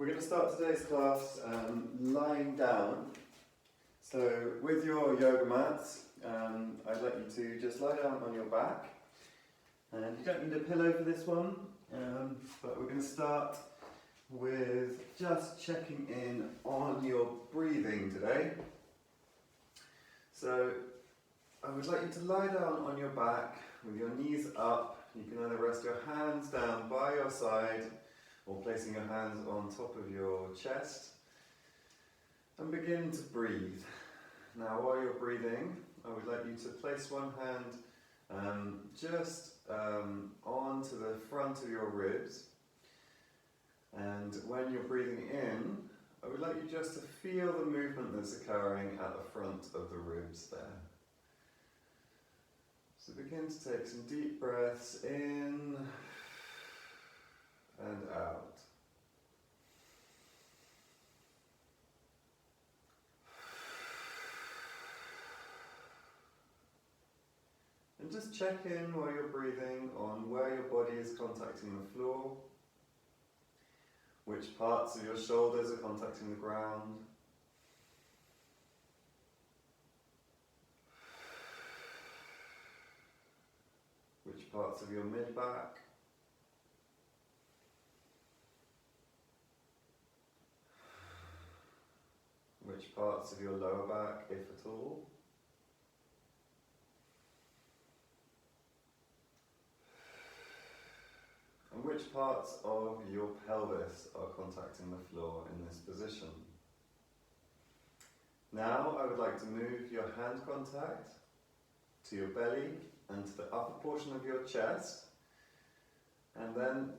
We're going to start today's class lying down. So with your yoga mats, I'd like you to just lie down on your back. And you don't need a pillow for this one, but we're going to start with just checking in on your breathing today. So I would like you to lie down on your back with your knees up. You can either rest your hands down by your side or placing your hands on top of your chest and begin to breathe. Now while you're breathing, I would like you to place one hand just onto the front of your ribs, and when you're breathing in, I would like you just to feel the movement that's occurring at the front of the ribs there. So begin to take some deep breaths in and out. And just check in while you're breathing on where your body is contacting the floor, which parts of your shoulders are contacting the ground. Which parts of your mid-back. Which parts of your lower back, if at all. And which parts of your pelvis are contacting the floor in this position. Now I would like to move your hand contact to your belly and to the upper portion of your chest, and then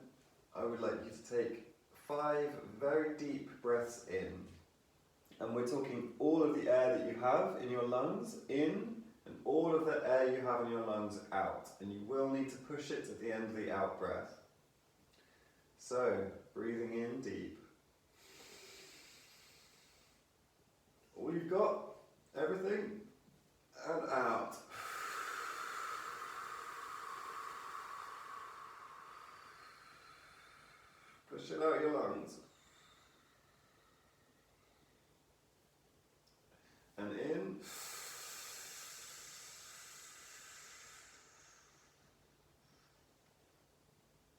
I would like you to take 5 very deep breaths in, and we're talking all of the air that you have in your lungs in and all of the air you have in your lungs out, and you will need to push it at the end of the out breath. So breathing in deep. All you've got, everything, and out. Push it out your lungs. And in.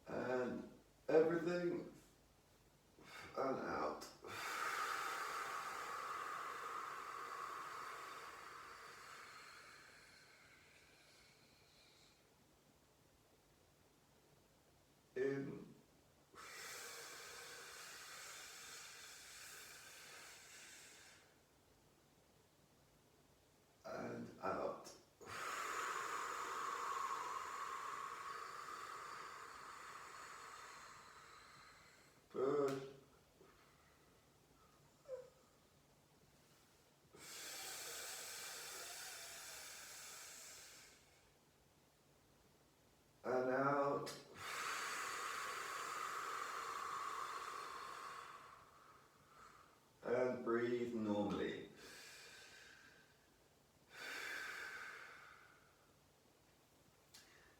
And everything, and out. In. And out. Push. And out. And breathe normally.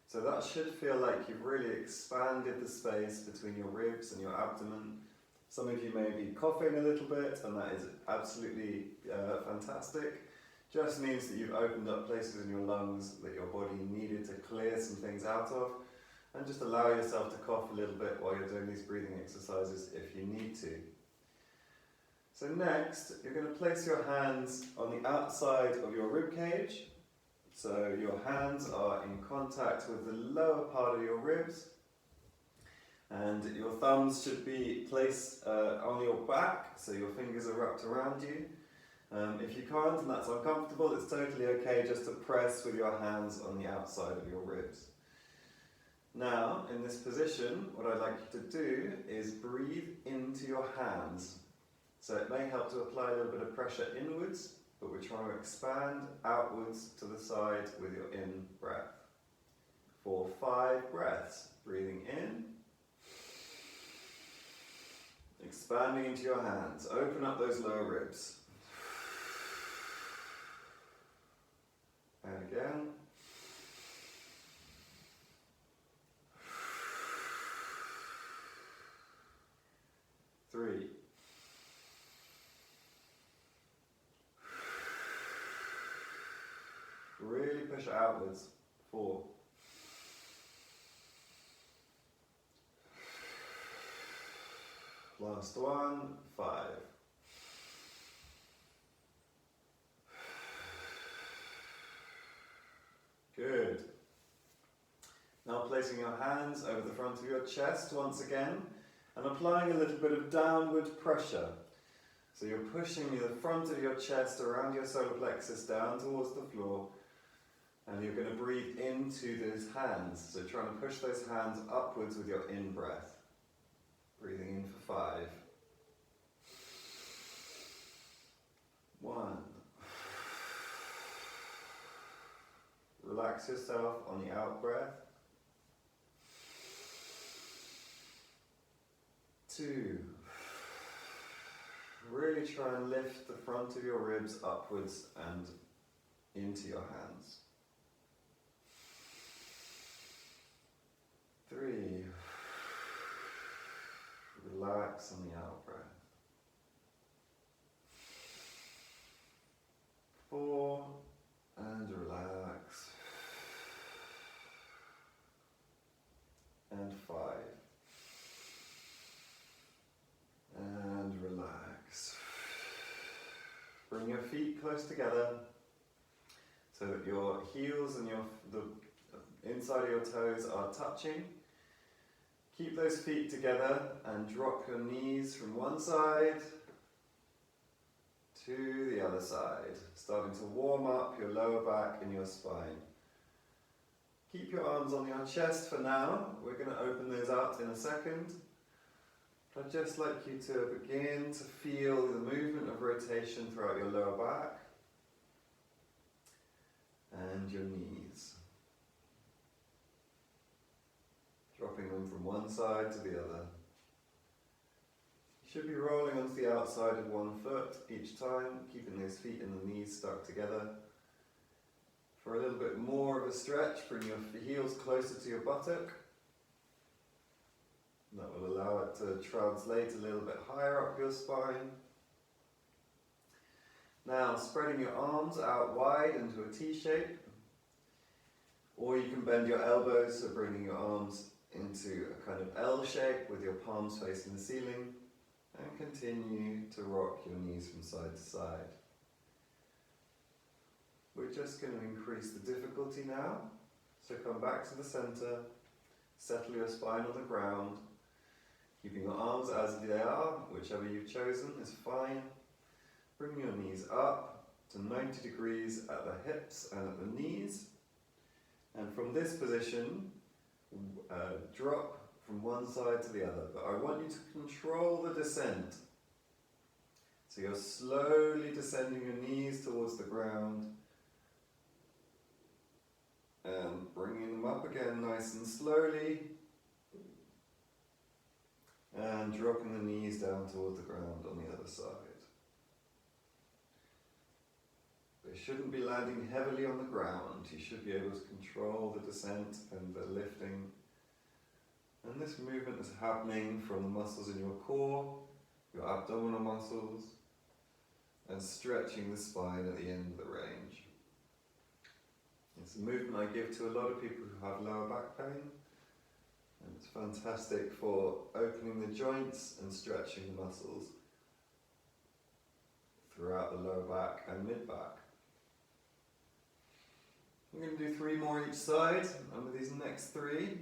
So that should feel like you've really expanded the space between your ribs and your abdomen. Some of you may be coughing a little bit, and that is absolutely fantastic. Just means that you've opened up places in your lungs that your body needed to clear some things out of, and just allow yourself to cough a little bit while you're doing these breathing exercises if you need to. So next, you're going to place your hands on the outside of your rib cage. So your hands are in contact with the lower part of your ribs, and your thumbs should be placed on your back, so your fingers are wrapped around you. If you can't and that's uncomfortable, it's totally okay just to press with your hands on the outside of your ribs. Now, in this position, what I'd like you to do is breathe into your hands. So it may help to apply a little bit of pressure inwards, but we're trying to expand outwards to the side with your in breath. For 5 breaths, breathing in, expanding into your hands, open up those lower ribs. And again. 3. Really push it outwards. 4. Last one. 5. Good. Now placing your hands over the front of your chest once again and applying a little bit of downward pressure. So you're pushing the front of your chest around your solar plexus down towards the floor, and you're going to breathe into those hands. So trying to push those hands upwards with your in-breath. Breathing in for 5. 1. Relax yourself on the out-breath. 2. Really try and lift the front of your ribs upwards and into your hands. 3. Relax on the out-breath. 4. And relax. And 5. And relax. Bring your feet close together so that your heels and the inside of your toes are touching. Keep those feet together and drop your knees from one side to the other side, starting to warm up your lower back and your spine. Keep your arms on your chest for now. We're going to open those out in a second. I'd just like you to begin to feel the movement of rotation throughout your lower back and your knees. Dropping them from one side to the other. You should be rolling onto the outside of one foot each time, keeping those feet and the knees stuck together. For a little bit more of a stretch, bring your heels closer to your buttock. That will allow it to translate a little bit higher up your spine. Now, spreading your arms out wide into a T shape, or you can bend your elbows, so bringing your arms into a kind of L shape with your palms facing the ceiling, and continue to rock your knees from side to side. We're just going to increase the difficulty now, so come back to the center, settle your spine on the ground, keeping your arms as they are, whichever you've chosen is fine. Bring your knees up to 90 degrees at the hips and at the knees. And from this position, drop from one side to the other. But I want you to control the descent. So you're slowly descending your knees towards the ground and bringing them up again nice and slowly. And dropping the knees down towards the ground on the other side. They shouldn't be landing heavily on the ground. You should be able to control the descent and the lifting. And this movement is happening from the muscles in your core, your abdominal muscles, and stretching the spine at the end of the range. It's a movement I give to a lot of people who have lower back pain. And it's fantastic for opening the joints and stretching the muscles throughout the lower back and mid-back. We're going to do 3 more each side, and with these next 3,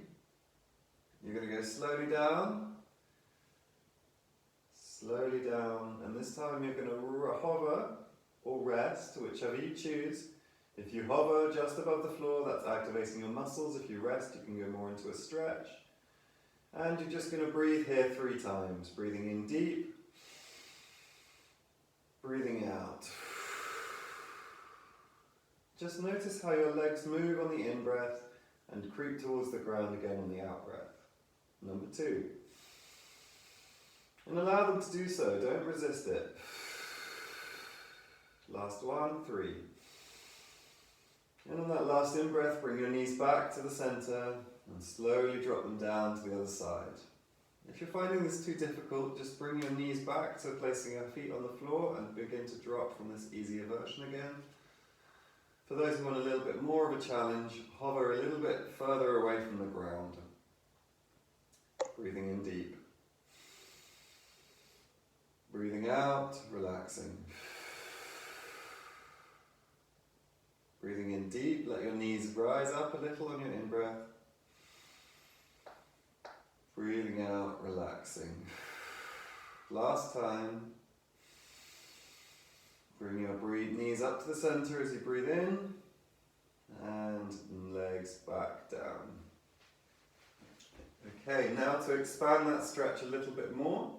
you're going to go slowly down, and this time you're going to hover or rest, whichever you choose. If you hover just above the floor, that's activating your muscles. If you rest, you can go more into a stretch. And you're just going to breathe here 3 times. Breathing in deep, breathing out. Just notice how your legs move on the in-breath and creep towards the ground again on the out-breath. Number 2. And allow them to do so, don't resist it. Last one, 3. And on that last in-breath, bring your knees back to the center and slowly drop them down to the other side. If you're finding this too difficult, just bring your knees back to placing your feet on the floor and begin to drop from this easier version again. For those who want a little bit more of a challenge, hover a little bit further away from the ground. Breathing in deep. Breathing out, relaxing. Breathing in deep, let your knees rise up a little on your in-breath. Breathing out, relaxing. Last time. Bring your knees up to the center as you breathe in, and legs back down. Okay, now to expand that stretch a little bit more,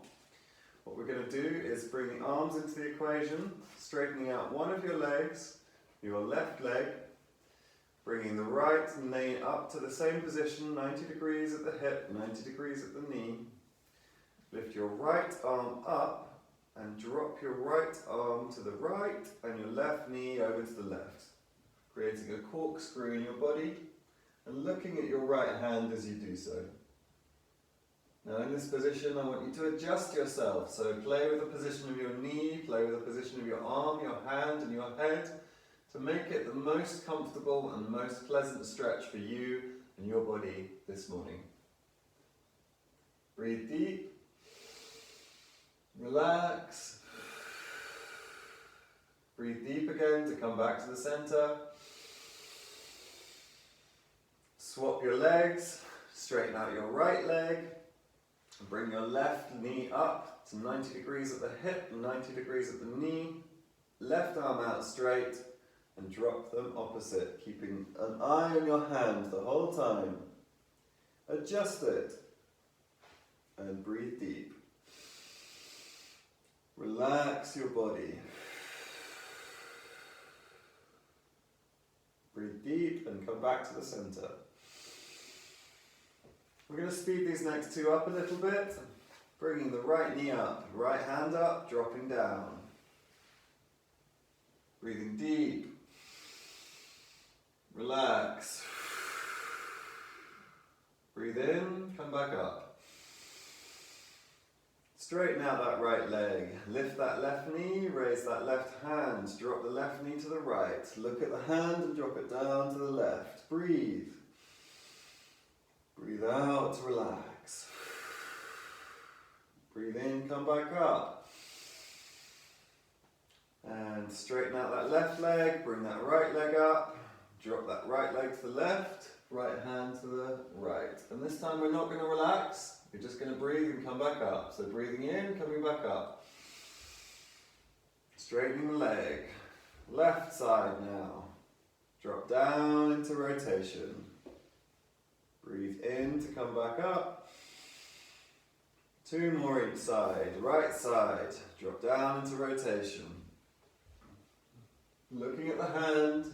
what we're going to do is bring the arms into the equation, straightening out one of your legs, your left leg, bringing the right knee up to the same position, 90 degrees at the hip, 90 degrees at the knee. Lift your right arm up and drop your right arm to the right and your left knee over to the left, creating a corkscrew in your body and looking at your right hand as you do so. Now in this position, I want you to adjust yourself. So play with the position of your knee, play with the position of your arm, your hand and your head to make it the most comfortable and most pleasant stretch for you and your body this morning. Breathe deep. Relax. Breathe deep again to come back to the center. Swap your legs, straighten out your right leg, and bring your left knee up to 90 degrees at the hip, 90 degrees at the knee. Left arm out straight and drop them opposite, keeping an eye on your hand the whole time. Adjust it and breathe deep. Relax your body. Breathe deep and come back to the center. We're going to speed these next two up a little bit, bringing the right knee up, right hand up, dropping down. Breathing deep. Relax. Breathe in, come back up. Straighten out that right leg, lift that left knee, raise that left hand, drop the left knee to the right, look at the hand and drop it down to the left. Breathe. Breathe out, relax. Breathe in, come back up. And straighten out that left leg, bring that right leg up, drop that right leg to the left, right hand to the right. And this time we're not going to relax. You're just going to breathe and come back up. So breathing in, coming back up. Straightening the leg. Left side now. Drop down into rotation. Breathe in to come back up. Two more each side. Right side. Drop down into rotation. Looking at the hand.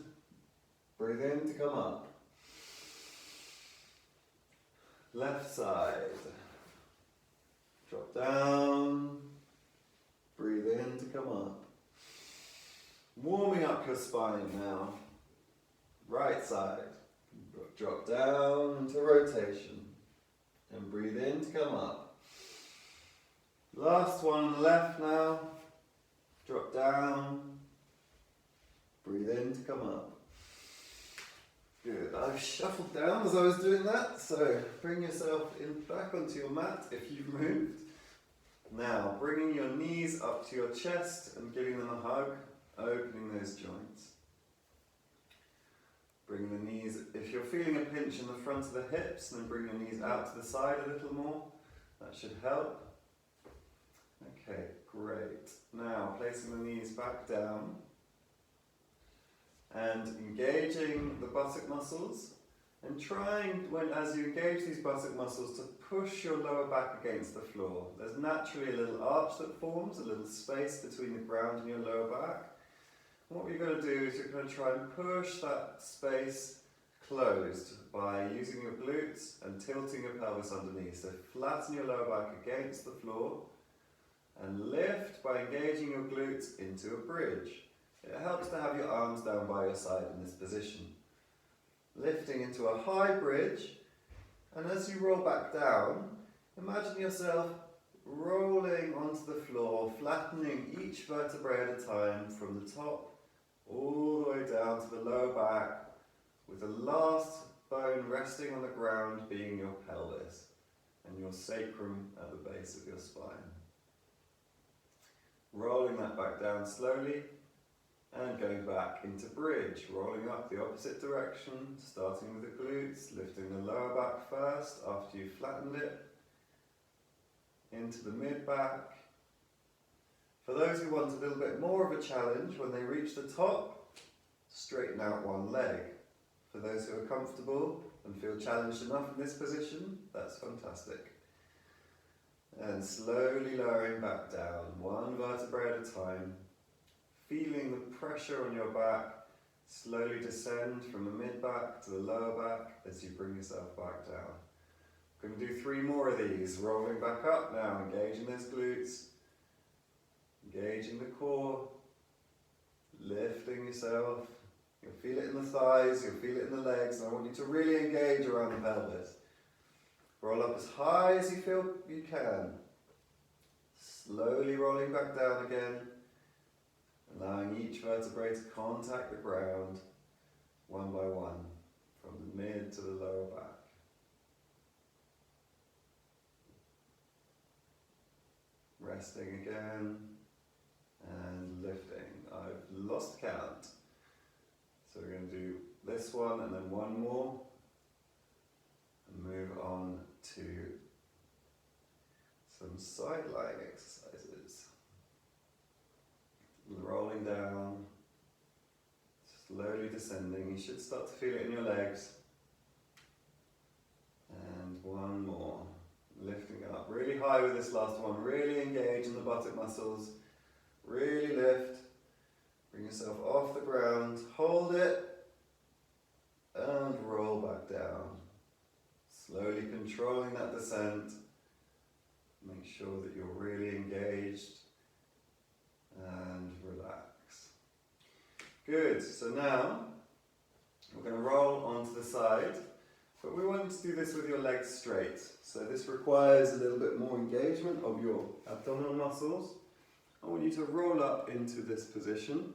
Breathe in to come up. Left side. Drop down, breathe in to come up. Warming up your spine now. Right side, drop down into rotation and breathe in to come up. Last one on the left now. Drop down, breathe in to come up. Good. I've shuffled down as I was doing that, so bring yourself back onto your mat if you've moved. Now, bringing your knees up to your chest and giving them a hug, opening those joints. Bring the knees, if you're feeling a pinch in the front of the hips, then bring your knees out to the side a little more. That should help. Okay, great. Now, placing the knees back down. And engaging the buttock muscles and trying, as you engage these buttock muscles, to push your lower back against the floor. There's naturally a little arch that forms, a little space between the ground and your lower back. And what you're going to do is you're going to try and push that space closed by using your glutes and tilting your pelvis underneath. So flatten your lower back against the floor and lift by engaging your glutes into a bridge. It helps to have your arms down by your side in this position. Lifting into a high bridge, and as you roll back down, Imagine yourself rolling onto the floor, flattening each vertebrae at a time from the top all the way down to the lower back, with the last bone resting on the ground being your pelvis and your sacrum at the base of your spine. Rolling that back down slowly and going back into bridge, rolling up the opposite direction, starting with the glutes, lifting the lower back first after you've flattened it, into the mid-back. For those who want a little bit more of a challenge, when they reach the top, straighten out one leg. For those who are comfortable and feel challenged enough in this position, that's fantastic. And slowly lowering back down, one vertebrae at a time, feeling the pressure on your back slowly descend from the mid-back to the lower back as you bring yourself back down. We're going to do 3 more of these, rolling back up now, engaging those glutes, engaging the core, lifting yourself. You'll feel it in the thighs, you'll feel it in the legs, and I want you to really engage around the pelvis. Roll up as high as you feel you can. Slowly rolling back down again, allowing each vertebrae to contact the ground one by one, from the mid to the lower back. Resting again and lifting. I've lost count. So we're going to do this one and then one more and move on to some side lying exercises. Rolling down, slowly descending. You should start to feel it in your legs. And one more. Lifting up really high with this last one. Really engage in the buttock muscles. Really lift. Bring yourself off the ground. Hold it. And roll back down. Slowly controlling that descent. Make sure that you're really engaged. And relax. Good. So now we're going to roll onto the side. But we want to do this with your legs straight. So this requires a little bit more engagement of your abdominal muscles. I want you to roll up into this position,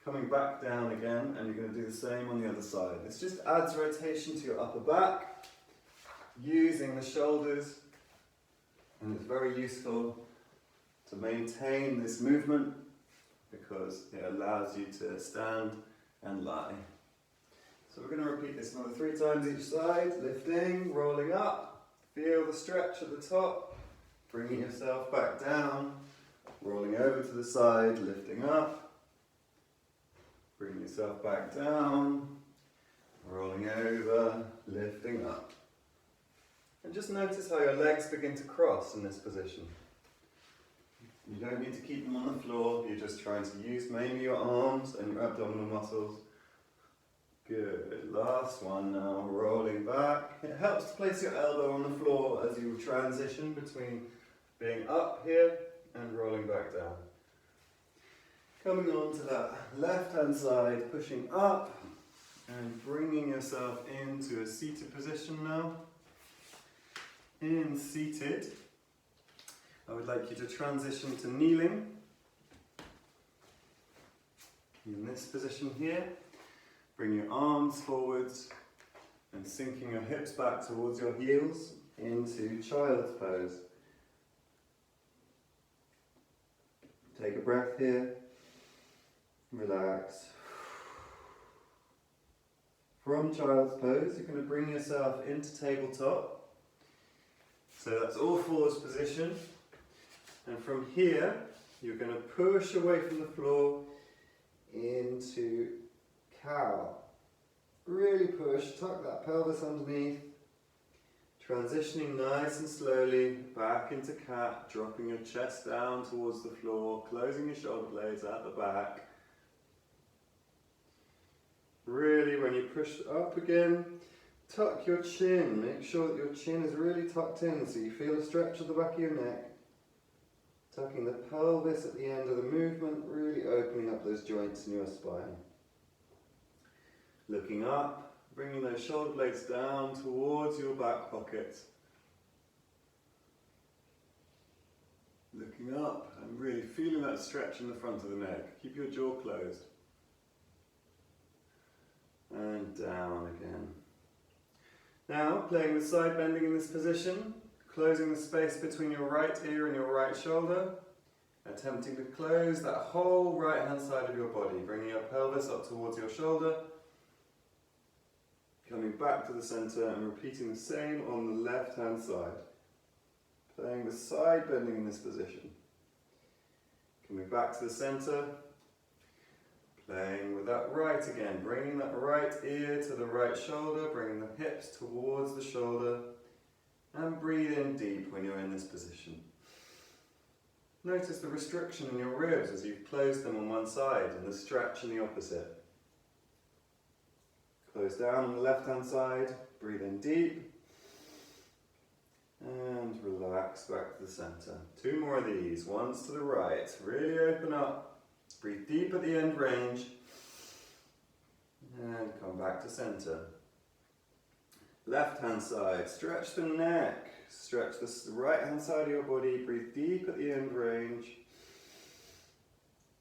coming back down again, and you're going to do the same on the other side. This just adds rotation to your upper back, using the shoulders, and it's very useful to maintain this movement because it allows you to stand and lie. So we're going to repeat this another 3 times each side, lifting, rolling up, feel the stretch at the top, bringing yourself back down, rolling over to the side, lifting up, bringing yourself back down, rolling over, lifting up. And just notice how your legs begin to cross in this position. You don't need to keep them on the floor, you're just trying to use mainly your arms and your abdominal muscles. Good, last one now, rolling back. It helps to place your elbow on the floor as you transition between being up here and rolling back down. Coming on to that left hand side, pushing up and bringing yourself into a seated position now. In seated, I would like you to transition to kneeling. In this position here, bring your arms forwards and sinking your hips back towards your heels into child's pose. Take a breath here, relax. From child's pose, you're going to bring yourself into tabletop. So that's all fours position. And from here, you're going to push away from the floor into cow. Really push, tuck that pelvis underneath. Transitioning nice and slowly back into cat, dropping your chest down towards the floor, closing your shoulder blades at the back. Really, when you push up again, tuck your chin. Make sure that your chin is really tucked in so you feel a stretch at the back of your neck. Tucking the pelvis at the end of the movement, really opening up those joints in your spine. Looking up, bringing those shoulder blades down towards your back pocket. Looking up and really feeling that stretch in the front of the neck. Keep your jaw closed. And down again. Now, playing with side bending in this position, closing the space between your right ear and your right shoulder, attempting to close that whole right hand side of your body, bringing your pelvis up towards your shoulder, coming back to the center and repeating the same on the left hand side. Playing with side bending in this position. Coming back to the center, playing with that right again, bringing that right ear to the right shoulder, bringing the hips towards the shoulder, and breathe in deep when you're in this position. Notice the restriction in your ribs as you've closed them on one side and the stretch in the opposite. Close down on the left hand side, breathe in deep, and relax back to the center. 2 more of these, one's to the right, really open up. Breathe deep at the end range and come back to center. Left hand side, stretch the neck, stretch the right hand side of your body, breathe deep at the end range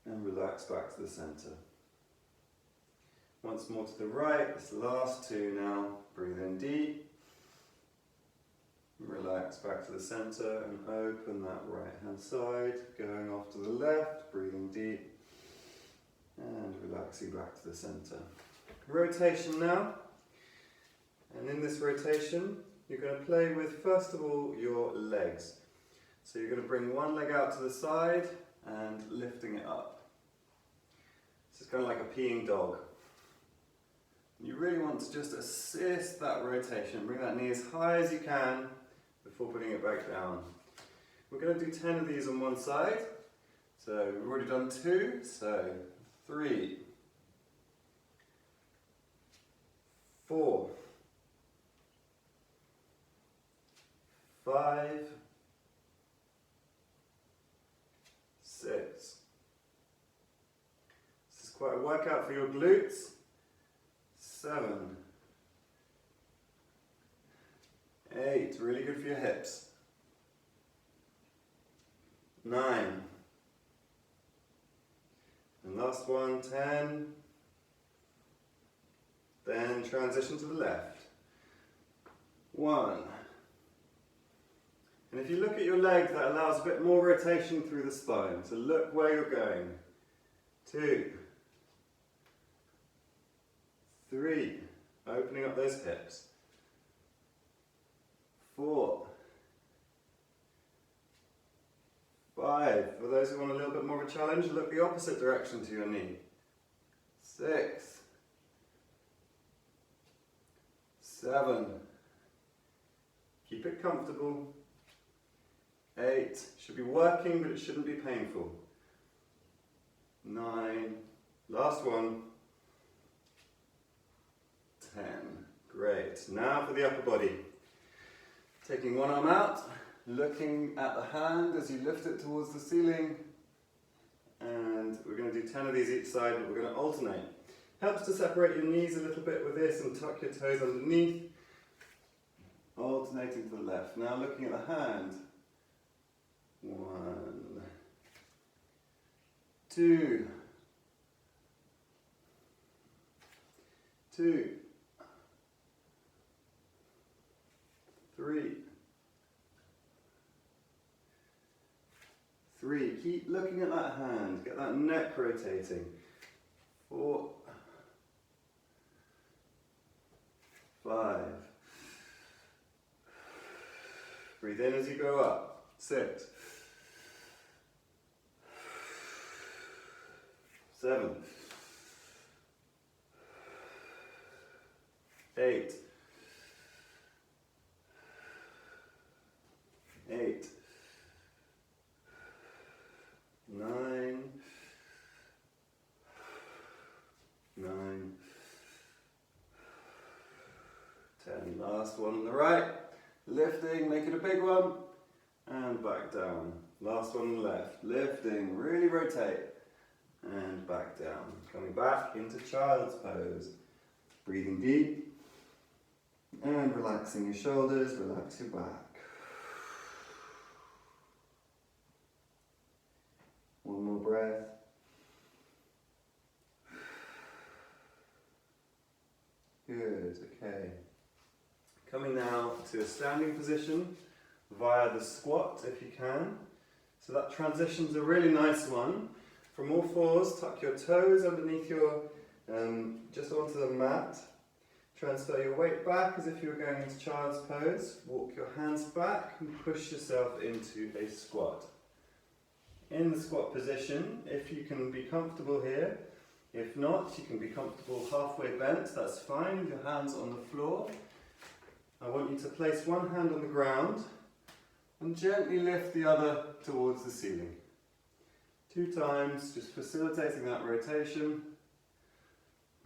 and relax back to the center. Once more to the right, this last 2 now, breathe in deep, relax back to the center and open that right hand side, going off to the left, breathing deep. And relaxing back to the center. Rotation now. And in this rotation, you're going to play with, first of all, your legs. So you're going to bring one leg out to the side and lifting it up. This is kind of like a peeing dog. You really want to just assist that rotation. Bring that knee as high as you can before putting it back down. We're going to do 10 of these on one side. So we've already done 2, so 3, 4, 5, 6. This is quite a workout for your glutes. 7, 8, really good for your hips. 9. And last one, 10. Then transition to the left. 1. And if you look at your leg, that allows a bit more rotation through the spine. So look where you're going. 2. 3. Opening up those hips. 4. 5. For those who want a little bit more of a challenge, look the opposite direction to your knee. 6. 7. Keep it comfortable. 8. Should be working, but it shouldn't be painful. 9. Last one. 10. Great. Now for the upper body. Taking one arm out, looking at the hand as you lift it towards the ceiling. And we're going to do 10 of these each side, but we're going to alternate. Helps to separate your knees a little bit with this and tuck your toes underneath. Alternating to the left. Now looking at the hand. 1, 2, 2, 3, 3. Keep looking at that hand. Get that neck rotating. 4, 5. Breathe in as you go up. 6, 7, 8, 8, 9, 9, 10. Last one on the right. Lifting, make it a big one. And back down. Last one on the left. Lifting, really rotate. And back down. Coming back into child's pose. Breathing deep. And relaxing your shoulders, relax your back. One more breath. Good, okay. Coming now to a standing position via the squat if you can. So that transition's a really nice one. From all fours, tuck your toes underneath your, just onto the mat. Transfer your weight back as if you were going into child's pose. Walk your hands back and push yourself into a squat. In the squat position, if you can be comfortable here, if not, you can be comfortable halfway bent, that's fine, with your hands on the floor. I want you to place one hand on the ground and gently lift the other towards the ceiling. 2 times, just facilitating that rotation,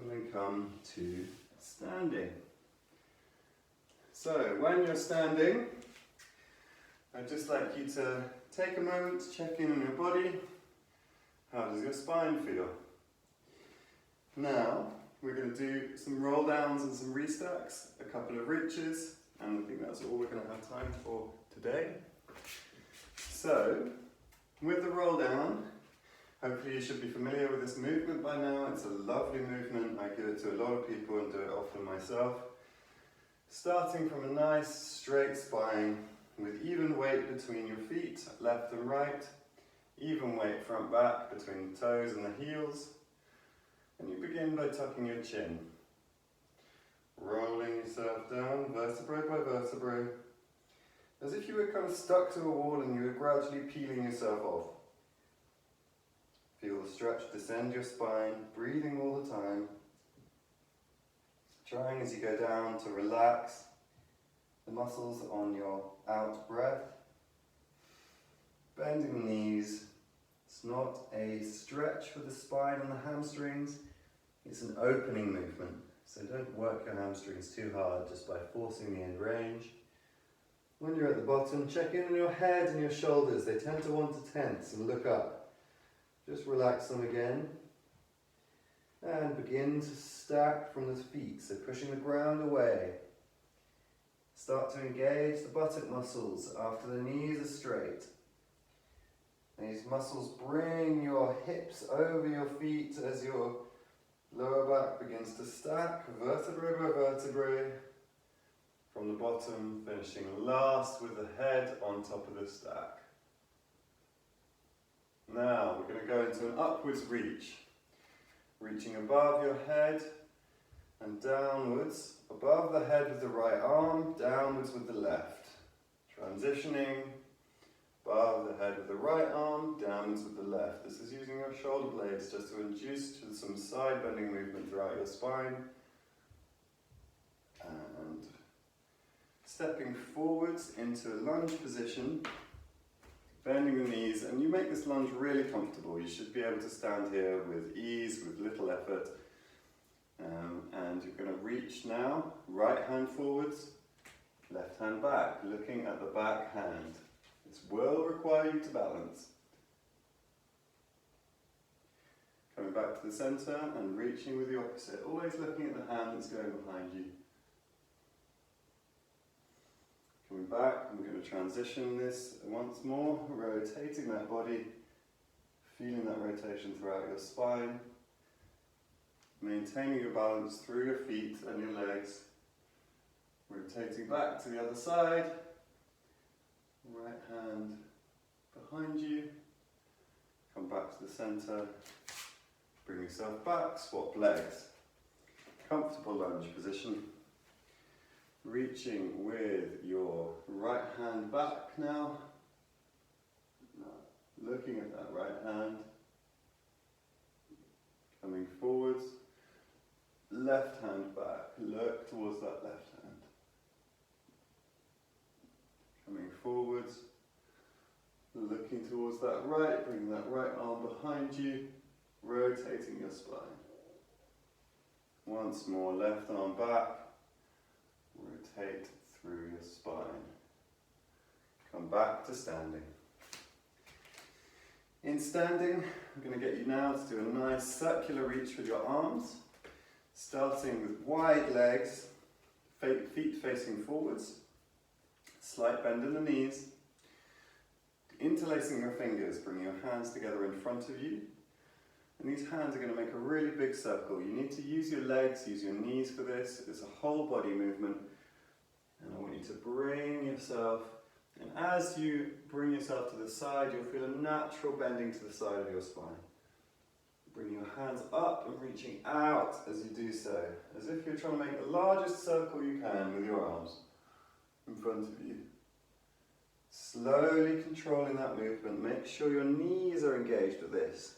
and then come to standing. So, when you're standing, I'd just like you to take a moment to check in on your body. How does your spine feel? Now, we're going to do some roll downs and some restacks, a couple of reaches, and I think that's all we're going to have time for today. So, with the roll down, hopefully you should be familiar with this movement by now. It's a lovely movement. I give it to a lot of people and do it often myself. Starting from a nice straight spine with even weight between your feet, left and right, even weight front back between the toes and the heels. And you begin by tucking your chin, rolling yourself down vertebrae by vertebrae, as if you were kind of stuck to a wall and you were gradually peeling yourself off. Feel the stretch descend your spine, breathing all the time, trying as you go down to relax the muscles on your out breath, bending the knees. It's not a stretch for the spine and the hamstrings, it's an opening movement. So don't work your hamstrings too hard just by forcing the end range. When you're at the bottom, check in on your head and your shoulders. They tend to want to tense and look up. Just relax them again. And begin to stack from the feet, so pushing the ground away. Start to engage the buttock muscles after the knees are straight. These muscles bring your hips over your feet as your lower back begins to stack, vertebrae by vertebrae, from the bottom, finishing last with the head on top of the stack. Now we're going to go into an upwards reach, reaching above your head and downwards, above the head with the right arm, downwards with the left, transitioning above the head with the right arm, downwards with the left. This is using your shoulder blades just to induce some side bending movement throughout your spine. And stepping forwards into a lunge position, bending the knees, and you make this lunge really comfortable. You should be able to stand here with ease, with little effort. And you're going to reach now, right hand forwards, left hand back, looking at the back hand. This will require you to balance. Coming back to the centre and reaching with the opposite, always looking at the hand that's going behind you. Coming back, I'm going to transition this once more, rotating that body, feeling that rotation throughout your spine, maintaining your balance through your feet and your legs, rotating back to the other side. Right hand behind you, come back to the centre, bring yourself back, swap legs. Comfortable lunge position. Reaching with your right hand back now, looking at that right hand, coming forwards, left hand back, look towards that left hand. Coming forwards, looking towards that right, bringing that right arm behind you, rotating your spine. Once more, left arm back, rotate through your spine. Come back to standing. In standing, I'm going to get you now to do a nice circular reach with your arms, starting with wide legs, feet facing forwards. Slight bend in the knees. interlacing your fingers, bringing your hands together in front of you. And these hands are going to make a really big circle. You need to use your legs, use your knees for this. It's a whole body movement. And I want you to bring yourself, and as you bring yourself to the side, you'll feel a natural bending to the side of your spine. Bring your hands up and reaching out as you do so, as if you're trying to make the largest circle you can with your arms in front of you. Slowly controlling that movement. Make sure your knees are engaged with this.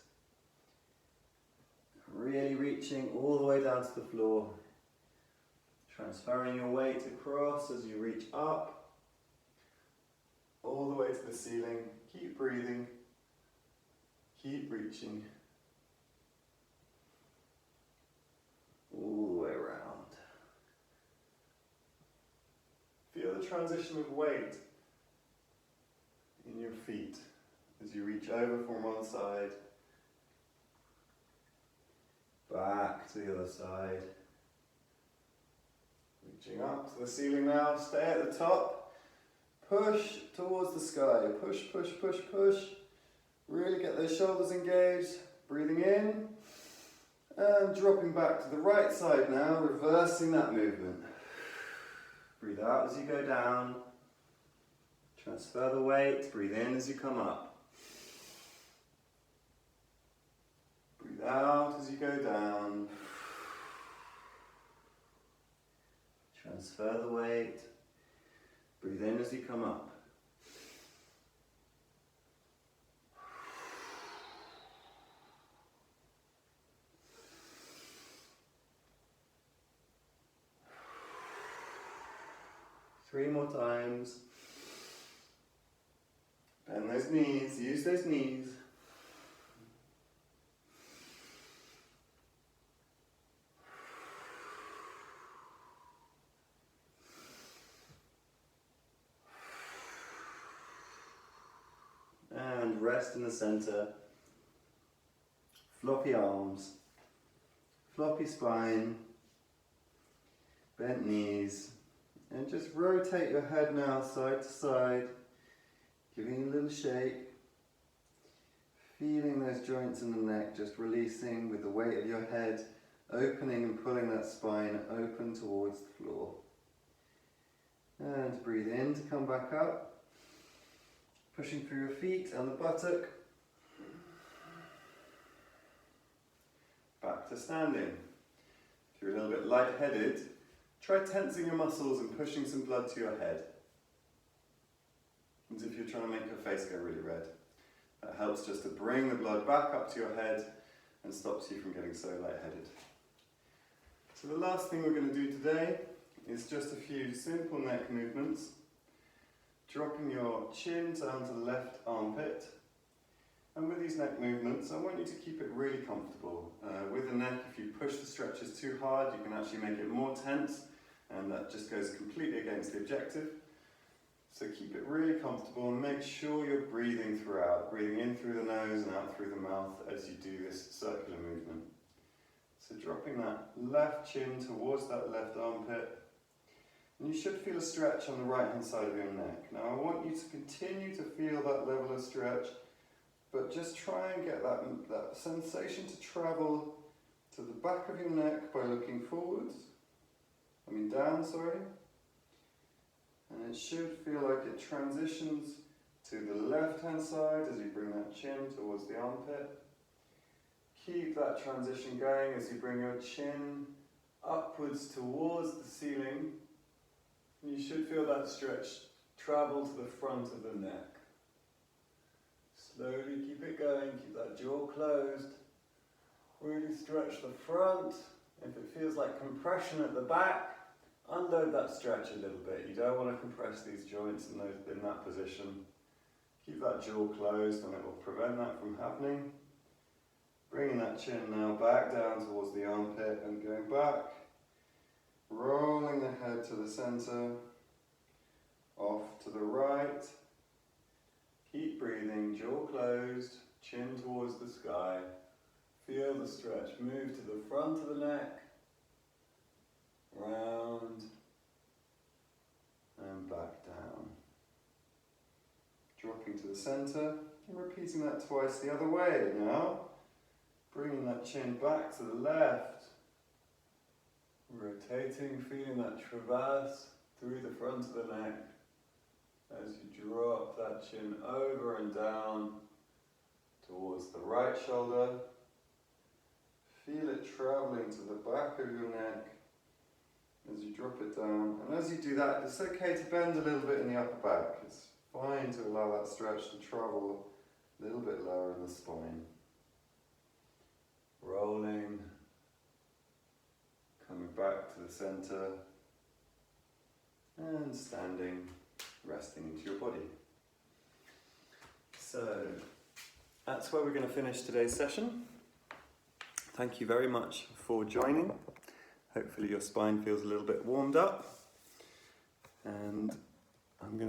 Really reaching all the way down to the floor. Transferring your weight across as you reach up, all the way to the ceiling. Keep breathing. Keep reaching. All the way around. Feel the transition of weight in your feet as you reach over from one side, back to the other side. Reaching up to the ceiling now, stay at the top. Push towards the sky, push, push, push, push. Really get those shoulders engaged, breathing in. And dropping back to the right side now, reversing that movement. Breathe out as you go down. Transfer the weight, breathe in as you come up. Breathe out as you go down. Transfer the weight, breathe in as you come up. Three more times. Bend those knees, use those knees. And rest in the center. Floppy arms, floppy spine, bent knees. And just rotate your head now side to side, giving a little shake. Feeling those joints in the neck, just releasing with the weight of your head, opening and pulling that spine open towards the floor. And breathe in to come back up, pushing through your feet and the buttock. Back to standing. If you're a little bit lightheaded, try tensing your muscles and pushing some blood to your head. As if you're trying to make your face go really red. That helps just to bring the blood back up to your head and stops you from getting so lightheaded. So the last thing we're going to do today is just a few simple neck movements. Dropping your chin down to the left armpit. And with these neck movements, I want you to keep it really comfortable. With the neck, if you push the stretches too hard, you can actually make it more tense, and that just goes completely against the objective. So keep it really comfortable and make sure you're breathing throughout, breathing in through the nose and out through the mouth as you do this circular movement. So dropping that left chin towards that left armpit, and you should feel a stretch on the right hand side of your neck. Now I want you to continue to feel that level of stretch, but just try and get that sensation to travel to the back of your neck by looking down, and it should feel like it transitions to the left hand side as you bring that chin towards the armpit. Keep that transition going as you bring your chin upwards towards the ceiling. You should feel that stretch travel to the front of the neck. Slowly keep it going, keep that jaw closed. Really stretch the front. If it feels like compression at the back, unload that stretch a little bit. You don't want to compress these joints in that position. Keep that jaw closed and it will prevent that from happening. Bringing that chin now back down towards the armpit and going back. Rolling the head to the center. Off to the right. Keep breathing, jaw closed, chin towards the sky. Feel the stretch move to the front of the neck. Round and back down. dropping to the centre, and repeating that twice the other way now. Bringing that chin back to the left, rotating, feeling that traverse through the front of the neck as you drop that chin over and down towards the right shoulder. Feel it travelling to the back of your neck as you drop it down. And as you do that, it's okay to bend a little bit in the upper back. It's fine to allow that stretch to travel a little bit lower in the spine. Rolling, coming back to the centre, and standing, resting into your body. So, that's where we're going to finish today's session. Thank you very much for joining. Hopefully your spine feels a little bit warmed up. And I'm going to